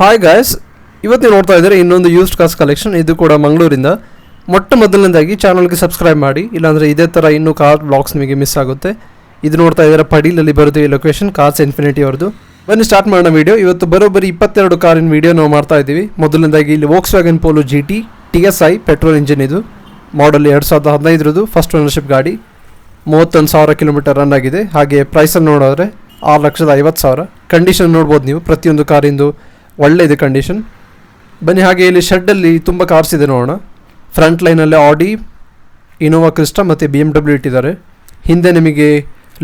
Hi guys, ಇವತ್ತು ನೀವು ನೋಡ್ತಾ ಇದ್ದಾರೆ ಇನ್ನೊಂದು ಯೂಸ್ಡ್ ಕಾರ್ಸ್ ಕಲೆಕ್ಷನ್. ಇದು ಕೂಡ ಮಂಗಳೂರಿಂದ. ಮೊಟ್ಟ ಮೊದಲನೇದಾಗಿ ಚಾನಲ್ಗೆ ಸಬ್ಸ್ಕ್ರೈಬ್ ಮಾಡಿ, ಇಲ್ಲಾಂದರೆ ಇದೇ ಥರ ಇನ್ನೂ ಕಾರ್ ಬ್ಲಾಗ್ಸ್ ನಿಮಗೆ ಮಿಸ್ ಆಗುತ್ತೆ. ಇದು ನೋಡ್ತಾ ಇದ್ದಾರೆ ಪಡೀಲಲ್ಲಿ ಬರುತ್ತೆ ಈ ಲೊಕೇಶನ್, ಕಾರ್ಸ್ ಇನ್ಫಿನಿಟಿ ಅವ್ರದ್ದು. ಬನ್ನಿ ಸ್ಟಾರ್ಟ್ ಮಾಡೋಣ ವೀಡಿಯೋ. ಇವತ್ತು ಬರೋಬ್ಬರಿ 22 ಕಾರಿನ ವೀಡಿಯೋ ನಾವು ಮಾಡ್ತಾ ಇದ್ದೀವಿ. ಮೊದಲನೇದಾಗಿ ಇಲ್ಲಿ Volkswagen polo GT TSI petrol engine, ಇದು ಮಾಡಲ್ 2015 ಫಸ್ಟ್ ಓನರ್ಶಿಪ್ ಗಾಡಿ. 31,000 ಕಿಲೋಮೀಟರ್ ರನ್ ಆಗಿದೆ. ಹಾಗೆ ಪ್ರೈಸಲ್ಲಿ ನೋಡಿದ್ರೆ 6,50,000. ಕಂಡೀಷನ್ ನೋಡ್ಬೋದು ನೀವು, ಪ್ರತಿಯೊಂದು ಕಾರಿಂದು ಒಳ್ಳೆ ಇದೆ ಕಂಡೀಷನ್. ಬನ್ನಿ ಹಾಗೆ ಇಲ್ಲಿ ಶೆಡ್ಡಲ್ಲಿ ತುಂಬ ಕಾರ್ಸ್ ಇದೆ ನೋಡೋಣ. ಫ್ರಂಟ್ ಲೈನಲ್ಲಿ ಆಡಿ, ಇನೋವಾ ಕ್ರಿಸ್ಟಾ ಮತ್ತು BMW ಇಟ್ಟಿದ್ದಾರೆ. ಹಿಂದೆ ನಿಮಗೆ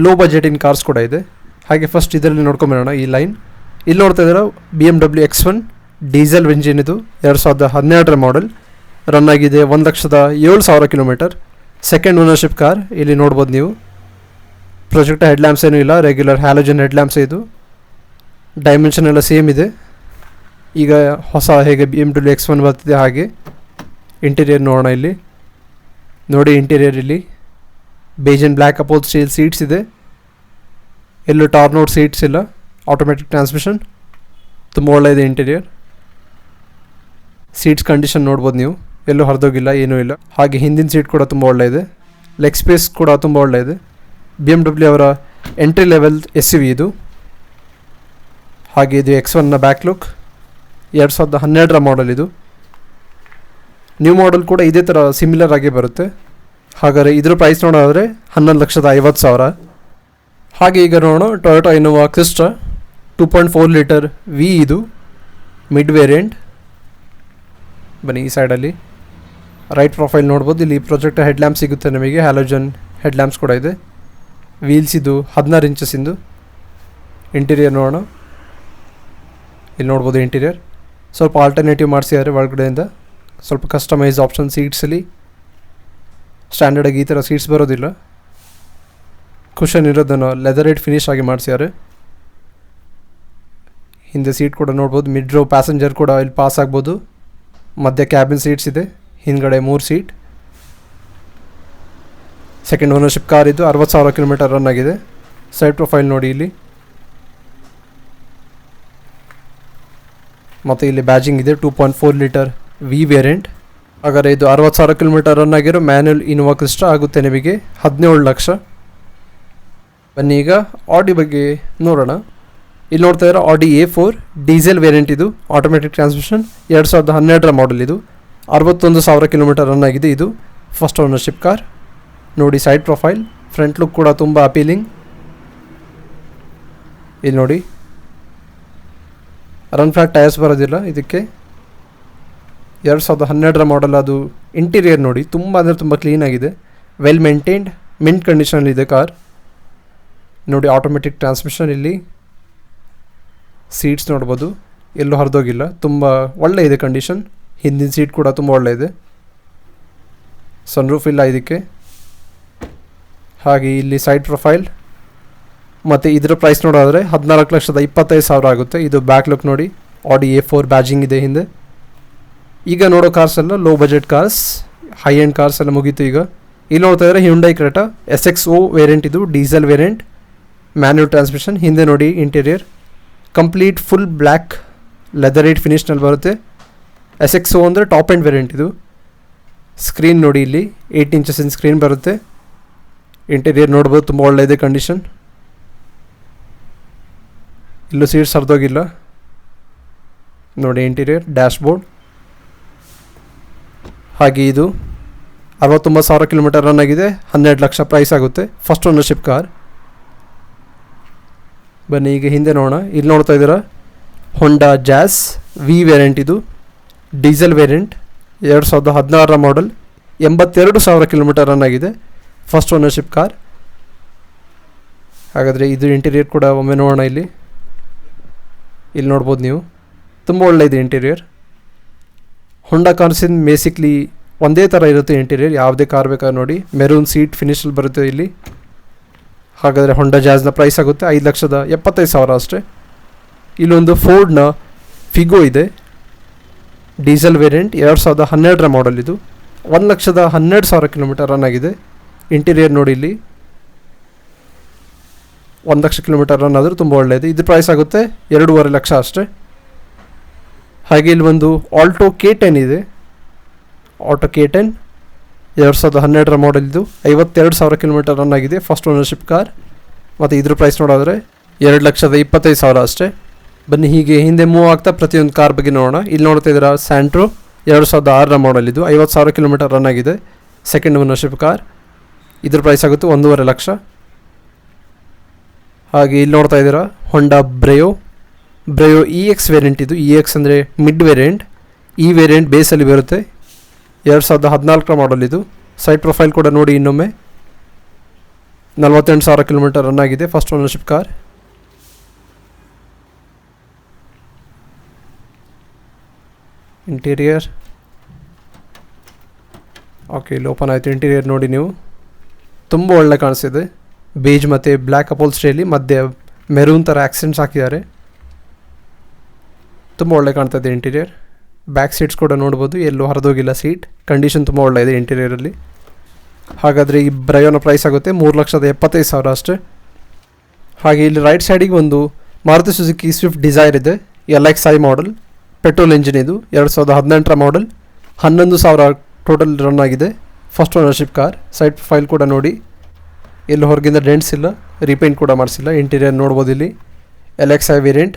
ಲೋ ಬಜೆಟಿನ ಕಾರ್ಸ್ ಕೂಡ ಇದೆ. ಹಾಗೆ ಫಸ್ಟ್ ಇದರಲ್ಲಿ ನೋಡ್ಕೊಂಬರೋಣ ಈ ಲೈನ್. ಇಲ್ಲಿ ನೋಡ್ತಾ ಇದ್ದಾರೆ BMW X1 ಡೀಸೆಲ್ ಎಂಜಿನ್, ಇದು 2012 ಮಾಡಲ್. ರನ್ ಆಗಿದೆ 1,07,000 ಕಿಲೋಮೀಟರ್. Second ownership car. ಇಲ್ಲಿ ನೋಡ್ಬೋದು ನೀವು, ಪ್ರೊಜೆಕ್ಟ್ ಹೆಡ್ ಲ್ಯಾಂಪ್ಸ್ ಏನೂ ಇಲ್ಲ, ರೆಗ್ಯುಲರ್ ಹ್ಯಾಲೋಜನ್ ಹೆಡ್ ಲ್ಯಾಂಪ್ಸ್. ಇದು ಡೈಮೆನ್ಷನ್ ಎಲ್ಲ ಸೇಮ್ ಇದೆ. ಈಗ ಹೊಸ ಹೇಗೆ BMW X1 ಬರ್ತಿದೆ ಹಾಗೆ ಇಂಟೀರಿಯರ್ ನೋಡೋಣ. ಇಲ್ಲಿ ನೋಡಿ, ಇಂಟೀರಿಯರ್ ಇಲ್ಲಿ beige and black upholstery seats ಇದೆ. ಎಲ್ಲೂ ಟಾರ್ನೋಡ್ ಸೀಟ್ಸ್ ಇಲ್ಲ. ಆಟೋಮೆಟಿಕ್ ಟ್ರಾನ್ಸ್ಮಿಷನ್, ತುಂಬ ಒಳ್ಳೆಯದು ಇಂಟೀರಿಯರ್. ಸೀಟ್ಸ್ ಕಂಡೀಷನ್ ನೋಡ್ಬೋದು ನೀವು, ಎಲ್ಲೂ ಹರಿದೋಗಿಲ್ಲ, ಏನೂ ಇಲ್ಲ. ಹಾಗೆ ಹಿಂದಿನ ಸೀಟ್ ಕೂಡ ತುಂಬ ಒಳ್ಳೆಯದೆ. ಲೆಗ್ ಸ್ಪೇಸ್ ಕೂಡ ತುಂಬ ಒಳ್ಳೆಯದೆ. BMW ಅವರ ಎಂಟ್ರಿ ಲೆವೆಲ್ SUV ಇದು. ಹಾಗೆ ಇದು X1ನ ಬ್ಯಾಕ್ ಲುಕ್. 2012 ಮಾಡಲ್ ಇದು. ನ್ಯೂ ಮಾಡಲ್ ಕೂಡ ಇದೇ ಥರ ಸಿಮಿಲರ್ ಆಗಿ ಬರುತ್ತೆ. ಹಾಗಾದರೆ ಇದರ ಪ್ರೈಸ್ ನೋಡೋದಾದರೆ 11,50,000. ಹಾಗೆ ಈಗ ನೋಡೋಣ Toyota Innova Crysta 2.4 litre V, ಇದು ಮಿಡ್ ವೇರಿಯಂಟ್. ಬನ್ನಿ ಈ ಸೈಡಲ್ಲಿ ರೈಟ್ ಪ್ರೊಫೈಲ್ ನೋಡ್ಬೋದು. ಇಲ್ಲಿ ಪ್ರೊಜೆಕ್ಟ್ ಹೆಡ್ ಲ್ಯಾಂಪ್ ಸಿಗುತ್ತೆ ನಮಗೆ, ಹ್ಯಾಲೋಜನ್ ಹೆಡ್ ಲ್ಯಾಂಪ್ಸ್ ಕೂಡ ಇದೆ. ವೀಲ್ಸ್ ಇದು 16 ಇಂಚಸ್ಸಿಂದು. ಇಂಟೀರಿಯರ್ ನೋಡೋಣ. ಇಲ್ಲಿ ನೋಡ್ಬೋದು ಇಂಟೀರಿಯರ್ ಸ್ವಲ್ಪ ಆಲ್ಟರ್ನೇಟಿವ್ ಮಾಡಿಸಿದ್ದಾರೆ ಒಳಗಡೆಯಿಂದ. ಸ್ವಲ್ಪ ಕಸ್ಟಮೈಸ್ ಆಪ್ಷನ್ ಸೀಟ್ಸಲ್ಲಿ. ಸ್ಟ್ಯಾಂಡರ್ಡಾಗಿ ಈ ಥರ ಸೀಟ್ಸ್ ಬರೋದಿಲ್ಲ. ಕುಷನ್ ಇರೋದನ್ನು ಲೆದರೇಟ್ ಫಿನಿಶ್ ಆಗಿ ಮಾಡಿಸಿದ್ದಾರೆ. ಹಿಂದೆ ಸೀಟ್ ಕೂಡ ನೋಡ್ಬೋದು. ಮಿಡ್ ರೋ ಪ್ಯಾಸೆಂಜರ್ ಕೂಡ ಇಲ್ಲಿ ಪಾಸ್ ಆಗ್ಬೋದು. ಮಧ್ಯೆ ಕ್ಯಾಬಿನ್ ಸೀಟ್ಸ್ ಇದೆ. ಹಿಂದ್ಗಡೆ 3 ಸೀಟ್. ಸೆಕೆಂಡ್ ಓನರ್ಶಿಪ್ ಕಾರ್ ಇದು. 60,000 ಕಿಲೋಮೀಟರ್ ರನ್ ಆಗಿದೆ. ಸೈಡ್ ಪ್ರೊಫೈಲ್ ನೋಡಿ ಇಲ್ಲಿ. ಮತ್ತು ಇಲ್ಲಿ ಬ್ಯಾಜಿಂಗ್ ಇದೆ. 2.4 ಲೀಟರ್ V ವೇರಿಯಂಟ್. ಹಾಗಾದರೆ ಇದು 60,000 ಕಿಲೋಮೀಟರ್ ರನ್ ಆಗಿರೋ ಮ್ಯಾನ್ಯಲ್ ಇನೋವಾ ಕ್ರಿಸ್ಟಾ ಆಗುತ್ತೆ ನಿಮಗೆ 17 ಲಕ್ಷ. ಬನ್ನಿ ಈಗ ಆಡಿ ಬಗ್ಗೆ ನೋಡೋಣ. ಇಲ್ಲಿ ನೋಡ್ತಾ ಇರೋ ಆಡಿ A4 ಡೀಸೆಲ್ ವೇರಿಯಂಟ್, ಇದು ಆಟೋಮೆಟಿಕ್ ಟ್ರಾನ್ಸ್ಮಿಷನ್. 2012 ಮಾಡಲ್ ಇದು. 61,000 ಕಿಲೋಮೀಟರ್ ರನ್ ಆಗಿದೆ. ಇದು ಫಸ್ಟ್ ಓನರ್ಶಿಪ್ ಕಾರ್. ನೋಡಿ ಸೈಡ್ ಪ್ರೊಫೈಲ್, ಫ್ರಂಟ್ ಲುಕ್ ಕೂಡ ತುಂಬ ಅಪೀಲಿಂಗ್. ಇಲ್ಲಿ ನೋಡಿ, ರನ್ ಫ್ಲಾಟ್ ಟೈರ್ಸ್ ಬರೋದಿಲ್ಲ ಇದಕ್ಕೆ. 2012 ಮಾಡಲ್ ಅದು. ಇಂಟೀರಿಯರ್ ನೋಡಿ, ತುಂಬ ಅಂದರೆ ತುಂಬ ಕ್ಲೀನಾಗಿದೆ. ವೆಲ್ ಮೇಂಟೈನ್ಡ್, ಮಿಂಟ್ ಕಂಡೀಷನಲ್ಲಿದೆ ಕಾರ್. ನೋಡಿ ಆಟೋಮೆಟಿಕ್ ಟ್ರಾನ್ಸ್ಮಿಷನ್. ಇಲ್ಲಿ ಸೀಟ್ಸ್ ನೋಡ್ಬೋದು, ಎಲ್ಲೂ ಹರಿದೋಗಿಲ್ಲ, ತುಂಬ ಒಳ್ಳೆ ಇದೆ ಕಂಡೀಷನ್. ಹಿಂದಿನ ಸೀಟ್ ಕೂಡ ತುಂಬ ಒಳ್ಳೆ ಇದೆ. ಸನ್ರೂಫ್ ಇಲ್ಲ ಇದಕ್ಕೆ. ಹಾಗೆ ಇಲ್ಲಿ ಸೈಡ್ ಪ್ರೊಫೈಲ್. ಮತ್ತು ಇದರ ಪ್ರೈಸ್ ನೋಡೋದಾದರೆ 14,25,000 ಆಗುತ್ತೆ. ಇದು ಬ್ಯಾಕ್ ಲುಕ್ ನೋಡಿ, ಆಡಿ A4 ಬ್ಯಾಜಿಂಗ್ ಇದೆ ಹಿಂದೆ. ಈಗ ನೋಡೋ ಕಾರ್ಸ್ ಎಲ್ಲ low budget cars, high end cars ಎಲ್ಲ ಮುಗೀತು ಈಗ. ಇಲ್ಲಿ ನೋಡ್ತಾ ಇದ್ದಾರೆ ಹ್ಯುಂಡೈ ಕ್ರೆಟಾ SXO ವೇರಿಯಂಟ್, ಇದು ಡೀಸೆಲ್ ವೇರಿಯಂಟ್, ಮ್ಯಾನ್ಯುವಲ್ ಟ್ರಾನ್ಸ್ಮಿಷನ್. ಹಿಂದೆ ನೋಡಿ ಇಂಟೀರಿಯರ್ ಕಂಪ್ಲೀಟ್ ಫುಲ್ ಬ್ಲ್ಯಾಕ್ ಲೆದರೇಟ್ ಫಿನಿಶ್ನಲ್ಲಿ ಬರುತ್ತೆ. SXO ಅಂದರೆ ಟಾಪ್ ಎಂಡ್ ವೇರಿಯಂಟ್ ಇದು. ಸ್ಕ್ರೀನ್ ನೋಡಿ, ಇಲ್ಲಿ 8 ಇಂಚಸ್ಸಿನ ಸ್ಕ್ರೀನ್ ಬರುತ್ತೆ. ಇಂಟೀರಿಯರ್ ನೋಡ್ಬೋದು, ತುಂಬ ಒಳ್ಳೆಯದೇ ಕಂಡೀಷನ್. ಇಲ್ಲೂ ಸೀಟ್ಸ್ ಹರಿದೋಗಿಲ್ಲ. ನೋಡಿ ಇಂಟೀರಿಯರ್, ಡ್ಯಾಶ್ಬೋರ್ಡ್. ಹಾಗೆ ಇದು 69,000 ಕಿಲೋಮೀಟರ್ ರನ್ ಆಗಿದೆ. 12 ಲಕ್ಷ ಪ್ರೈಸ್ ಆಗುತ್ತೆ. First ownership car. ಬನ್ನಿ ಈಗ ಹಿಂದೆ ನೋಡೋಣ. ಇಲ್ಲಿ ನೋಡ್ತಾ ಇದ್ದೀರಾ ಹೊಂಡಾ ಜಾಸ್ V ವೇರಿಯಂಟ್, ಇದು ಡೀಸೆಲ್ ವೇರಿಯಂಟ್, 2016 ಮಾಡಲ್. 82,000 ಕಿಲೋಮೀಟರ್ ರನ್ ಆಗಿದೆ. First ownership car. ಹಾಗಾದರೆ ಇದು ಇಂಟೀರಿಯರ್ ಕೂಡ ಒಮ್ಮೆ ನೋಡೋಣ. ಇಲ್ಲಿ ನೋಡ್ಬೋದು ನೀವು, ತುಂಬ ಒಳ್ಳೆ ಇದೆ ಇಂಟೀರಿಯರ್. ಹೊಂಡಾ ಕಾರ್ಸಿನ ಬೇಸಿಕ್ಲಿ ಒಂದೇ ಥರ ಇರುತ್ತೆ ಇಂಟೀರಿಯರ್, ಯಾವುದೇ ಕಾರ್ ಬೇಕಾದ್ರೆ ನೋಡಿ. ಮೆರೂನ್ ಸೀಟ್ ಫಿನಿಶಲ್ಲಿ ಬರುತ್ತೆ ಇಲ್ಲಿ. ಹಾಗಾದರೆ ಹೊಂಡಾ ಜಾಜ್ನ ಪ್ರೈಸ್ ಆಗುತ್ತೆ 5,75,000 ಅಷ್ಟೇ. ಇಲ್ಲೊಂದು ಫೋರ್ಡ್ನ ಫಿಗೋ ಇದೆ, ಡೀಸೆಲ್ ವೇರಿಯಂಟ್, 2012 ಮಾಡಲ್. ಇದು 1,12,000 ಕಿಲೋಮೀಟರ್ ರನ್ ಆಗಿದೆ. ಇಂಟೀರಿಯರ್ ನೋಡಿ ಇಲ್ಲಿ 1 ಲಕ್ಷ ಕಿಲೋಮೀಟರ್ ರನ್ ಆದರೂ ತುಂಬ ಒಳ್ಳೆಯದು. ಇದು ಪ್ರೈಸ್ ಆಗುತ್ತೆ 2.5 ಲಕ್ಷ ಅಷ್ಟೇ. ಹಾಗೆ ಇಲ್ಲಿ ಒಂದು ಆಲ್ಟೋ K10 ಇದೆ. Auto K10 2012 model. ಇದು 52,000 ಕಿಲೋಮೀಟರ್ ರನ್ ಆಗಿದೆ. First ownership car. ಮತ್ತು ಇದ್ರ ಪ್ರೈಸ್ ನೋಡಿದ್ರೆ 2,25,000 ಅಷ್ಟೇ. ಬನ್ನಿ ಹೀಗೆ ಹಿಂದೆ ಮೂವ್ ಆಗ್ತಾ ಪ್ರತಿಯೊಂದು ಕಾರ್ ಬಗ್ಗೆ ನೋಡೋಣ. ಇಲ್ಲಿ ನೋಡ್ತಾ ಇದ್ದೀರಾ ಸ್ಯಾಂಟ್ರೋ 2006 ಮಾಡೆಲ್. ಇದು 50,000 ಕಿಲೋಮೀಟರ್ ರನ್ ಆಗಿದೆ. Second ownership car. ಇದ್ರ ಪ್ರೈಸ್ ಆಗುತ್ತೆ 1.5 ಲಕ್ಷ. ಹಾಗೆ ಇಲ್ಲಿ ನೋಡ್ತಾ ಇದ್ದೀರಾ ಹೊಂಡಾ ಬ್ರೆಯೋ EX ವೇರಿಯಂಟ್. ಇದು EX ಅಂದರೆ ಮಿಡ್ ವೇರಿಯಂಟ್. ಈ ವೇರಿಯಂಟ್ ಬೇಸಲ್ಲಿ ಬರುತ್ತೆ. 2014 ಮಾಡೆಲ್. ಇದು ಸೈಡ್ ಪ್ರೊಫೈಲ್ ಕೂಡ ನೋಡಿ ಇನ್ನೊಮ್ಮೆ. 48,000 ಕಿಲೋಮೀಟರ್ ರನ್ ಆಗಿದೆ. First ownership car. Interior okay, ಇಲ್ಲಿ ಓಪನ್ ಆಯಿತು. ಇಂಟೀರಿಯರ್ ನೋಡಿ ನೀವು, ತುಂಬ ಒಳ್ಳೆ ಕಾಣಿಸ್ತಿದೆ. ಬೇಜ್ ಮತ್ತು ಬ್ಲ್ಯಾಕ್ ಅಪೋಲ್ಸ್ಟ್ರಿಯಲ್ಲಿ ಮಧ್ಯೆ ಮೆರೂನ್ ಥರ ಆಕ್ಸೆಂಟ್ಸ್ ಹಾಕಿದ್ದಾರೆ. ತುಂಬ ಒಳ್ಳೆ ಕಾಣ್ತಾ ಇದೆ ಇಂಟೀರಿಯರ್. ಬ್ಯಾಕ್ ಸೀಟ್ಸ್ ಕೂಡ ನೋಡ್ಬೋದು, ಎಲ್ಲೂ ಹರಿದೋಗಿಲ್ಲ. ಸೀಟ್ ಕಂಡೀಷನ್ ತುಂಬ ಒಳ್ಳೆ ಇದೆ ಇಂಟೀರಿಯರಲ್ಲಿ. ಹಾಗಾದರೆ ಈ ಬ್ರಯೋನ ಪ್ರೈಸ್ ಆಗುತ್ತೆ 3,75,000 ಅಷ್ಟೇ. ಹಾಗೆ ಇಲ್ಲಿ ರೈಟ್ ಸೈಡಿಗೆ ಒಂದು ಮಾರುತಿ ಸುಜುಕಿ ಸ್ವಿಫ್ಟ್ ಡಿಸೈರ್ ಇದೆ. LXi model, petrol engine. ಇದು 2018 ಮಾಡೆಲ್. 11,000 ಟೋಟಲ್ ರನ್ ಆಗಿದೆ. First ownership car. Side profile ಕೂಡ ನೋಡಿ, ಎಲ್ಲೂ ಹೊರಗಿಂದ ಡೆಂಟ್ಸ್ ಇಲ್ಲ, ರೀಪೇಂಟ್ ಕೂಡ ಮಾಡಿಸಿಲ್ಲ. ಇಂಟೀರಿಯರ್ ನೋಡ್ಬೋದು ಇಲ್ಲಿ. LXi variant.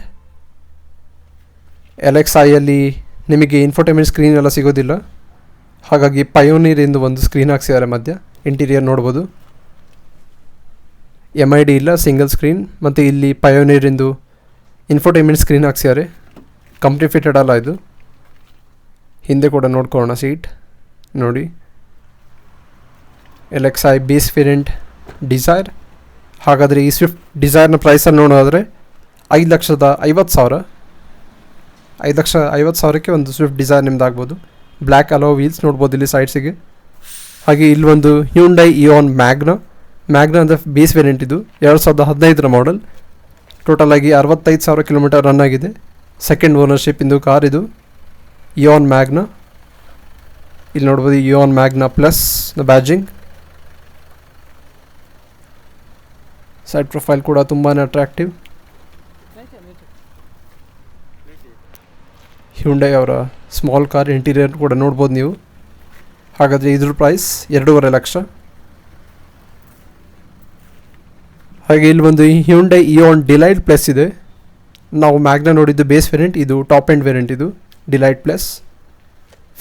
LXiಯಲ್ಲಿ ನಿಮಗೆ ಇನ್ಫೋಟೈನ್ಮೆಂಟ್ ಸ್ಕ್ರೀನ್ ಎಲ್ಲ ಸಿಗೋದಿಲ್ಲ, ಹಾಗಾಗಿ ಪಯೋನೀರ್ ಎಂದು ಒಂದು ಸ್ಕ್ರೀನ್ ಹಾಕ್ಸಿದ್ದಾರೆ ಮಧ್ಯ. ಇಂಟೀರಿಯರ್ ನೋಡ್ಬೋದು. MID ಇಲ್ಲ, ಸಿಂಗಲ್ ಸ್ಕ್ರೀನ್. ಮತ್ತು ಇಲ್ಲಿ ಪಯೋನೀರ್ ಎಂದು ಇನ್ಫೋಟೈನ್ಮೆಂಟ್ ಸ್ಕ್ರೀನ್ ಹಾಕ್ಸಿದ್ದಾರೆ. ಕಂಪ್ನಿ ಫಿಟೆಡ್ ಅಲ್ಲ ಇದು. ಹಿಂದೆ ಕೂಡ ನೋಡ್ಕೊಳ್ಳೋಣ ಸೀಟ್ ನೋಡಿ. LXi base variant Dzire. ಹಾಗಾದರೆ ಈ ಸ್ವಿಫ್ಟ್ ಡಿಸೈರ್ನ ಪ್ರೈಸನ್ನು ನೋಡೋದಾದರೆ 5,50,000. 5,50,000ಕ್ಕೆ ಒಂದು ಸ್ವಿಫ್ಟ್ ಡಿಸೈರ್ ನಿಮ್ದು ಆಗ್ಬೋದು. ಬ್ಲ್ಯಾಕ್ ಅಲೋ ವೀಲ್ಸ್ ನೋಡ್ಬೋದು ಇಲ್ಲಿ ಸೈಡ್ಸಿಗೆ. ಹಾಗೆ ಇಲ್ಲಿ ಒಂದು ಹ್ಯುಂಡೈ ಇಯಾನ್ ಮ್ಯಾಗ್ನಾ ಅಂದರೆ ಬೇಸ್ ವೇರಿಯಂಟ್. ಇದು 2015 ಮಾಡೆಲ್. ಟೋಟಲಾಗಿ 65,000 ಕಿಲೋಮೀಟರ್ ರನ್ ಆಗಿದೆ. ಸೆಕೆಂಡ್ ಓನರ್ಶಿಪ್ ಇಂದು ಕಾರ್. ಇದು ಇಯಾನ್ ಮ್ಯಾಗ್ನಾ. ಇಲ್ಲಿ ನೋಡ್ಬೋದು Ian Magna plus badging. Side profile ಕೂಡ ತುಂಬಾ ಅಟ್ರಾಕ್ಟಿವ್. ಹ್ಯುಂಡೈ ಅವರ ಸ್ಮಾಲ್ ಕಾರ್. ಇಂಟೀರಿಯರ್ ಕೂಡ ನೋಡ್ಬೋದು ನೀವು. ಹಾಗಾದರೆ ಇದ್ರ ಪ್ರೈಸ್ 2.5 ಲಕ್ಷ. ಹಾಗೆ ಇಲ್ಲಿ ಒಂದು ಹ್ಯುಂಡೈ ಇಯಾನ್ ಡಿಲೈಟ್ ಪ್ಲಸ್ ಇದೆ. ನಾವು ಮ್ಯಾಗ್ನಾ ನೋಡಿದ್ದು ಬೇಸ್ ವೇರಿಯಂಟ್, ಇದು ಟಾಪ್ ಎಂಡ್ ವೇರಿಯಂಟ್. ಇದು ಡಿಲೈಟ್ ಪ್ಲಸ್.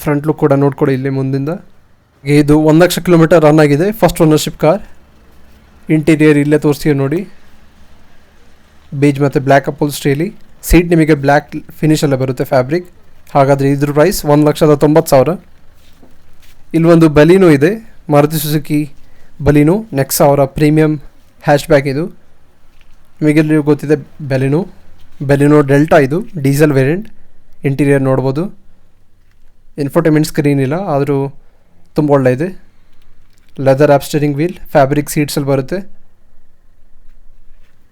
ಫ್ರಂಟ್ ಲುಕ್ ಕೂಡ ನೋಡ್ಕೊಡಿ ಇಲ್ಲಿ ಮುಂದಿಂದ. ಇದು 1 ಲಕ್ಷ ಕಿಲೋಮೀಟರ್ ರನ್ ಆಗಿದೆ. First ownership car. ಇಂಟೀರಿಯರ್ ಇಲ್ಲೇ ತೋರಿಸ್ತೀವಿ ನೋಡಿ. ಬೇಜ್ ಮತ್ತು ಬ್ಲ್ಯಾಕ್ ಅಪೋಲ್ಸ್ಟ್ರಿಯಲ್ಲಿ. ಸೀಟ್ ನಿಮಗೆ ಬ್ಲ್ಯಾಕ್ ಫಿನಿಷಲ್ಲೇ ಬರುತ್ತೆ, ಫ್ಯಾಬ್ರಿಕ್. ಹಾಗಾದರೆ ಇದ್ರ ಪ್ರೈಸ್ 1,90,000. ಇಲ್ಲಿ ಒಂದು ಬಲೀನೋ ಇದೆ, ಮಾರುತಿ ಸುಜುಕಿ ಬಲೀನೋ ನೆಕ್ಸಾ ಅವರ ಪ್ರೀಮಿಯಂ ಹ್ಯಾಶ್ ಬ್ಯಾಕ್. ಇದು ನಿಮಗೆಲ್ಲರಿಗೂ ಗೊತ್ತಿದೆ ಬೆಲಿನೋ ಡೆಲ್ಟಾ. ಇದು ಡೀಸೆಲ್ ವೇರಿಯಂಟ್. ಇಂಟೀರಿಯರ್ ನೋಡ್ಬೋದು. ಇನ್ಫೋಟೈನ್ಮೆಂಟ್ ಸ್ಕ್ರೀನ್ ಇಲ್ಲ, ಆದರೂ ತುಂಬ ಒಳ್ಳೆ ಇದೆ. Leather wrap steering wheel. Fabric ಸೀಟ್ಸಲ್ಲಿ ಬರುತ್ತೆ.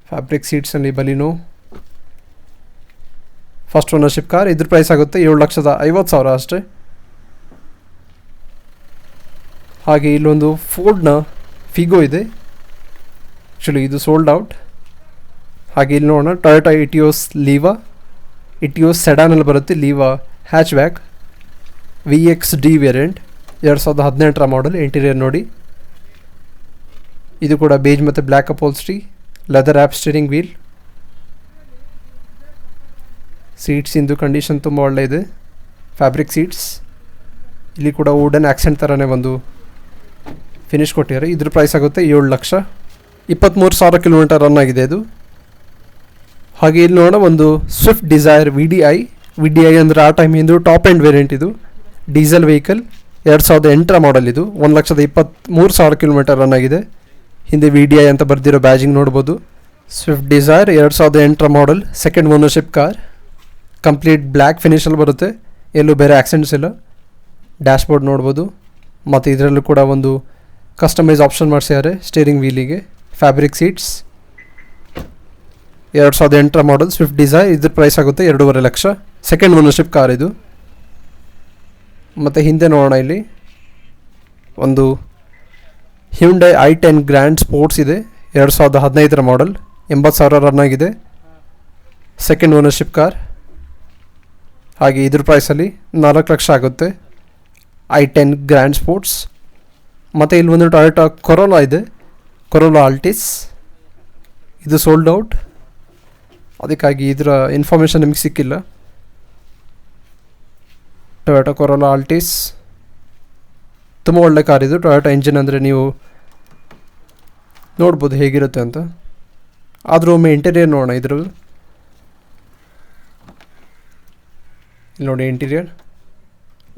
ಫ್ಯಾಬ್ರಿಕ್ ಸೀಟ್ಸಲ್ಲಿ ಬಲಿನೋ. First ownership car. ಇದ್ರ ಪ್ರೈಸ್ ಆಗುತ್ತೆ 7,50,000 ಅಷ್ಟೇ. ಹಾಗೆ ಇಲ್ಲೊಂದು ಫೋರ್ಡ್ನ ಫಿಗೋ ಇದೆ. ಆ್ಯಕ್ಚುಲಿ ಇದು ಸೋಲ್ಡ್ ಔಟ್. ಹಾಗೆ ಇಲ್ಲಿ ನೋಡೋಣ ಟೊಯೋಟಾ ಇಟಿಯೋಸ್ ಸೆಡಾನಲ್ಲಿ ಬರುತ್ತೆ. Liva hatchback VXD variant. 2018 model. Interior ನೋಡಿ. ಇದು ಕೂಡ ಬೇಜ್ ಮತ್ತು black upholstery. Leather wrap steering wheel. Seats ಇಂದು ಕಂಡೀಷನ್ ತುಂಬ ಒಳ್ಳೆ ಇದೆ. Fabric seats. ಇಲ್ಲಿ ಕೂಡ ವುಡನ್ ಆ್ಯಕ್ಸೆಂಟ್ ಥರನೇ ಒಂದು ಫಿನಿಶ್ ಕೊಟ್ಟಿದ್ದಾರೆ. ಇದ್ರ ಪ್ರೈಸ್ ಆಗುತ್ತೆ 7 ಲಕ್ಷ. 23,000 ಕಿಲೋಮೀಟರ್ ರನ್ ಆಗಿದೆ ಇದು. ಹಾಗೆ ಇಲ್ಲಿ ನೋಡೋಣ ಒಂದು ಸ್ವಿಫ್ಟ್ ಡಿಸೈರ್ VDI ಅಂದರೆ ಆ ಟೈಮಿಂದು ಟಾಪ್ ಎಂಡ್ ವೇರಿಯಂಟ್. ಇದು ಡೀಸೆಲ್ ವೆಹಿಕಲ್. 2008 ಮಾಡೆಲ್. ಇದು 1,23,000 ಕಿಲೋಮೀಟರ್ ರನ್ ಆಗಿದೆ. ಹಿಂದೆ VDI ಅಂತ ಬರ್ದಿರೋ ಬ್ಯಾಜಿಂಗ್ ನೋಡ್ಬೋದು. Swift Dzire 2008 model. Second ownership car. Complete black ಫಿನಿಷಲ್ಲಿ ಬರುತ್ತೆ, ಎಲ್ಲೂ ಬೇರೆ ಆಕ್ಸೆಂಟ್ಸ್ ಇಲ್ಲ. ಡ್ಯಾಶ್ಬೋರ್ಡ್ ನೋಡ್ಬೋದು. ಮತ್ತು ಇದರಲ್ಲೂ ಕೂಡ ಒಂದು ಕಸ್ಟಮೈಸ್ ಆಪ್ಷನ್ ಮಾಡಿಸಿದ್ದಾರೆ ಸ್ಟೀರಿಂಗ್ ವೀಲಿಗೆ. Fabric seats. 2008 model Swift Dzire. ಇದ್ರ ಪ್ರೈಸ್ ಆಗುತ್ತೆ 2.5 ಲಕ್ಷ. ಸೆಕೆಂಡ್ ಓನರ್ಶಿಪ್ ಕಾರ್ ಇದು. ಮತ್ತು ಹಿಂದೆ ನೋಡೋಣ, ಇಲ್ಲಿ ಒಂದು ಹ್ಯುಂಡೈ i10 ಗ್ರ್ಯಾಂಡ್ ಸ್ಪೋರ್ಟ್ಸ್ ಇದೆ. 2015 ಮಾಡೆಲ್. 80,000 ರನ್ ಆಗಿದೆ. Second ownership car. ಹಾಗೆ ಇದ್ರ ಪ್ರೈಸಲ್ಲಿ 4 ಲಕ್ಷ ಆಗುತ್ತೆ. i10 grand sports. ಮತ್ತು ಇಲ್ಲಿ ಒಂದು ಟೊಯೋಟಾ ಕೊರೋಲಾ ಇದೆ, ಕೊರೋಲಾ ಆಲ್ಟಿಸ್. ಇದು ಸೋಲ್ಡ್ ಔಟ್, ಅದಕ್ಕಾಗಿ ಇದರ ಇನ್ಫಾರ್ಮೇಷನ್ ನಿಮಗೆ ಸಿಕ್ಕಿಲ್ಲ. ಟೊಯೋಟಾ ಕೊರೋಲಾ ಆಲ್ಟಿಸ್ ತುಂಬ ಒಳ್ಳೆ ಕಾರ್ ಇದು. ಟೊಯೋಟಾ ಇಂಜಿನ್ ಅಂದರೆ ನೀವು ನೋಡ್ಬೋದು ಹೇಗಿರುತ್ತೆ ಅಂತ. ಆದರೂ ಒಮ್ಮೆ ಇಂಟೀರಿಯರ್ ನೋಡೋಣ ಇದ್ರದ್ದು. ಇಲ್ಲಿ ನೋಡಿ interior,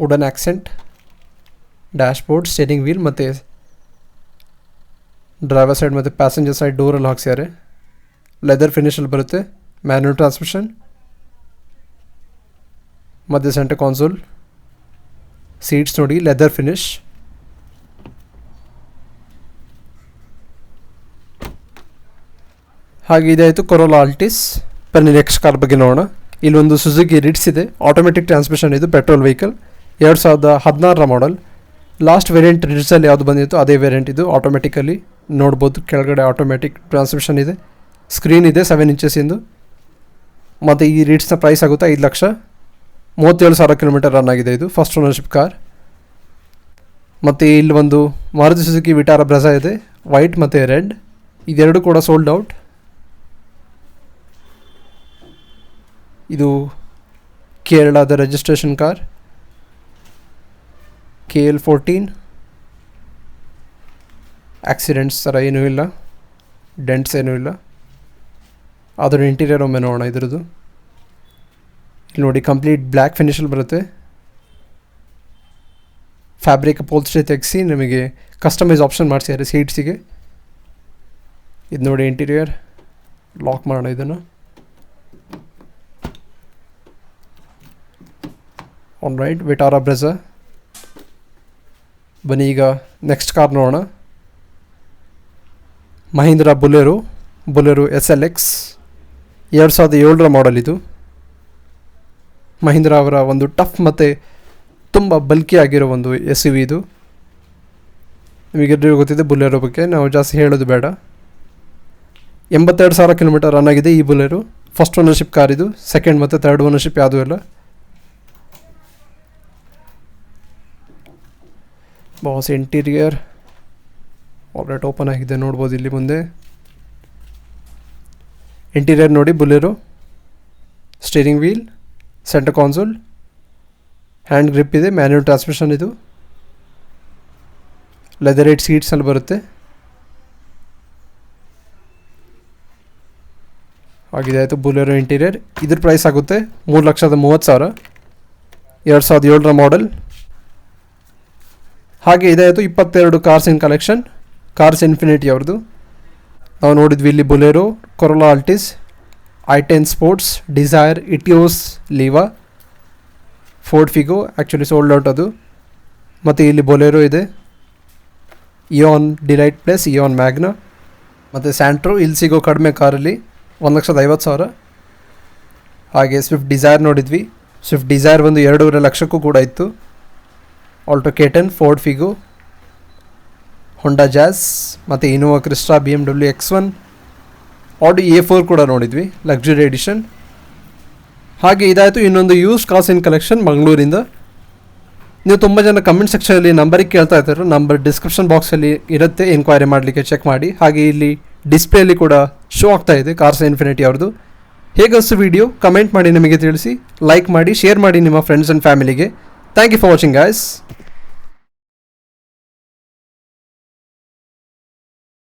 wooden accent, dashboard, steering wheel ಮತ್ತು ಡ್ರೈವರ್ ಸೈಡ್ ಮತ್ತು ಪ್ಯಾಸೆಂಜರ್ ಸೈಡ್ ಡೋರಲ್ಲಿ ಹಾಕ್ಸಿದ್ದಾರೆ. ಲೆದರ್ ಫಿನಿಷಲ್ಲಿ ಬರುತ್ತೆ. ಮ್ಯಾನ್ಯುವಲ್ ಟ್ರಾನ್ಸ್ಮಿಷನ್, ಮತ್ತು ಸೆಂಟರ್ ಕಾನ್ಸೋಲ್. ಸೀಟ್ಸ್ ನೋಡಿ ಲೆದರ್ ಫಿನಿಶ್. ಹಾಗೆ ಇದಾಯಿತು ಕೊರೋಲಾ ಆಲ್ಟಿಸ್. ಬನ್ನಿ ನೆಕ್ಸ್ಟ್ ಕಾರ್ ಬಗ್ಗೆ ನೋಡೋಣ. ಇಲ್ಲೊಂದು ಸುಜುಕಿ ರಿಟ್ಸ್ ಇದೆ, ಆಟೋಮೆಟಿಕ್ ಟ್ರಾನ್ಸ್ಮಿಷನ್. ಇದು ಪೆಟ್ರೋಲ್ ವೆಹಿಕಲ್, 2016ರ ಮಾಡಲ್. ಲಾಸ್ಟ್ ವೇರಿಯಂಟ್ ರಿಟ್ಸಲ್ಲಿ ಯಾವುದು ಬಂದಿತ್ತು ಅದೇ ವೇರಿಯಂಟ್ ಇದು. ಆಟೋಮೆಟಿಕಲ್ಲಿ ನೋಡ್ಬೋದು, ಕೆಳಗಡೆ ಆಟೋಮೆಟಿಕ್ ಟ್ರಾನ್ಸ್ಮಿಷನ್ ಇದೆ, ಸ್ಕ್ರೀನ್ ಇದೆ 7 ಇಂಚಸ್ ಇಂದು. ಮತ್ತು ಈ ರಿಟ್ಸ್ನ ಪ್ರೈಸ್ ಆಗುತ್ತೆ 5 ಲಕ್ಷ. 37,000 ಕಿಲೋಮೀಟರ್ ರನ್ ಆಗಿದೆ. ಇದು ಫಸ್ಟ್ ಓನರ್ಶಿಪ್ ಕಾರ್. ಮತ್ತು ಇಲ್ಲಿ ಒಂದು ಮಾರುತಿ ಸುಜುಕಿ ವಿಟಾರಾ ಬ್ರೆಝಾ ಇದೆ, ವೈಟ್ ಮತ್ತು ರೆಡ್. ಇದೆರಡು ಕೂಡ ಸೋಲ್ಡ್ ಔಟ್. ಇದು ಕೇರಳದ ರಿಜಿಸ್ಟ್ರೇಷನ್ ಕಾರ್, KL14. ಆಕ್ಸಿಡೆಂಟ್ಸ್ ಥರ ಏನೂ ಇಲ್ಲ, ಡೆಂಟ್ಸ್ ಏನೂ ಇಲ್ಲ. ಅದರ ಇಂಟೀರಿಯರ್ ಒಮ್ಮೆ ನೋಡೋಣ ಇದ್ರದ್ದು. ಇಲ್ಲಿ ನೋಡಿ ಕಂಪ್ಲೀಟ್ ಬ್ಲ್ಯಾಕ್ ಫಿನಿಷಲ್ಲಿ ಬರುತ್ತೆ. ಫ್ಯಾಬ್ರಿಕ್ ಅಪೋಲ್ಸ್ಟ್ರಿ ತೆಗೆಸಿ ನಿಮಗೆ ಕಸ್ಟಮೈಸ್ ಆಪ್ಷನ್ ಮಾಡಿಸಿದ್ದಾರೆ ಸೀಟ್ಸಿಗೆ. ಇದು ನೋಡಿ ಇಂಟೀರಿಯರ್. ಲಾಕ್ ಮಾಡೋಣ ಇದನ್ನು. On right, Vitara Brezza. ಬನ್ನಿ ಈಗ ನೆಕ್ಸ್ಟ್ ಕಾರ್ ನೋಡೋಣ. ಮಹೀಂದ್ರಾ ಬೊಲೆರೋ SLX 2007ರ ಮಾಡಲ್ ಇದು. ಮಹೀಂದ್ರಾ ಅವರ ಒಂದು ಟಫ್ ಮತ್ತು ತುಂಬ ಬಲ್ಕಿ ಆಗಿರೋ ಒಂದು SUV ಇದು. ನಿಮಗೆಲ್ಲರಿಗೂ ಗೊತ್ತಿದೆ ಬೊಲೆರೋ ಬಗ್ಗೆ, ನಾವು ಜಾಸ್ತಿ ಹೇಳೋದು ಬೇಡ. 82,000 ಕಿಲೋಮೀಟರ್ ರನ್ ಆಗಿದೆ ಈ ಬೊಲೆರೋ. ಫಸ್ಟ್ ಓನರ್ಶಿಪ್ ಕಾರ್ ಇದು. ಸೆಕೆಂಡ್ ಮತ್ತು ಥರ್ಡ್ ಓನರ್ಶಿಪ್ ಯಾವುದೂ ಇಲ್ಲ. ಬಾಸ್ ಇಂಟೀರಿಯರ್ ಆಲ್ರೆಡಿ ಓಪನ್ ಆಗಿದೆ, ನೋಡ್ಬೋದು ಇಲ್ಲಿ ಮುಂದೆ. ಇಂಟೀರಿಯರ್ ನೋಡಿ Bolero. Steering wheel, centre console, hand grip ಇದೆ, ಮ್ಯಾನ್ಯುವಲ್ ಟ್ರಾನ್ಸ್ಮಿಷನ್ ಇದು. ಲೆದರ್ 8 ಸೀಟ್ಸಲ್ಲಿ ಬರುತ್ತೆ. ಆಗಿದೆ ಆಯಿತು ಬೊಲೆರೋ ಇಂಟೀರಿಯರ್. ಇದ್ರ ಪ್ರೈಸ್ ಆಗುತ್ತೆ 3,30,000, 2007ರ ಮಾಡಲ್. ಹಾಗೆ ಇದಾಯಿತು 22 cars in collection. Cars Infinity ಅವ್ರದ್ದು. ನಾವು ನೋಡಿದ್ವಿ ಇಲ್ಲಿ Bolero, Corolla Altis, i10 sports, Dzire, Etios, Liva, Ford Figo actually sold out ಅದು. ಮತ್ತು ಇಲ್ಲಿ ಬೊಲೆರೋ ಇದೆ, Eon Delight plus, Eon Magna ಮತ್ತು ಸ್ಯಾಂಟ್ರೋ. ಇಲ್ಲಿ ಸಿಗೋ ಕಡಿಮೆ ಕಾರಲ್ಲಿ 1,50,000. ಹಾಗೆ ಸ್ವಿಫ್ಟ್ ಡಿಸೈರ್ ನೋಡಿದ್ವಿ. ಸ್ವಿಫ್ಟ್ ಡಿಸೈರ್ ಒಂದು 2.5 ಲಕ್ಷಕ್ಕೂ ಕೂಡ ಇತ್ತು. ಆಲ್ಟೋ K10, ಫೋರ್ಡ್ ಫಿಗೋ, ಹೊಂಡಾ ಜಾಸ್ ಮತ್ತು ಇನೋವಾ ಕ್ರಿಸ್ಟಾ, BMW X1, ಆಡಿ A4 ಕೂಡ ನೋಡಿದ್ವಿ, ಲಕ್ಸುರಿ ಎಡಿಷನ್. ಹಾಗೆ ಇದಾಯಿತು ಇನ್ನೊಂದು ಯೂಸ್ಡ್ ಕಾರ್ಸ್ ಇನ್ ಕಲೆಕ್ಷನ್ ಮಂಗಳೂರಿಂದ. ನೀವು ತುಂಬ ಜನ ಕಮೆಂಟ್ ಸೆಕ್ಷನಲ್ಲಿ ನಂಬರಿಗೆ ಕೇಳ್ತಾ ಇರ್ತಾರೆ, ನಂಬರ್ ಡಿಸ್ಕ್ರಿಪ್ಷನ್ ಬಾಕ್ಸಲ್ಲಿ ಇರುತ್ತೆ, ಎನ್ಕ್ವೈರಿ ಮಾಡಲಿಕ್ಕೆ ಚೆಕ್ ಮಾಡಿ. ಹಾಗೆ ಇಲ್ಲಿ ಡಿಸ್ಪ್ಲೇಲಿ ಕೂಡ ಶೋ ಆಗ್ತಾ ಇದೆ ಕಾರ್ಸ್ ಇನ್ಫಿನಿಟಿ ಅವ್ರದ್ದು. ಹೇಗಷ್ಟು ವಿಡಿಯೋ ಕಮೆಂಟ್ ಮಾಡಿ ನಿಮಗೆ ತಿಳಿಸಿ, ಲೈಕ್ ಮಾಡಿ, ಶೇರ್ ಮಾಡಿ ನಿಮ್ಮ ಫ್ರೆಂಡ್ಸ್ ಆ್ಯಂಡ್ ಫ್ಯಾಮಿಲಿಗೆ. Thank you for watching guys.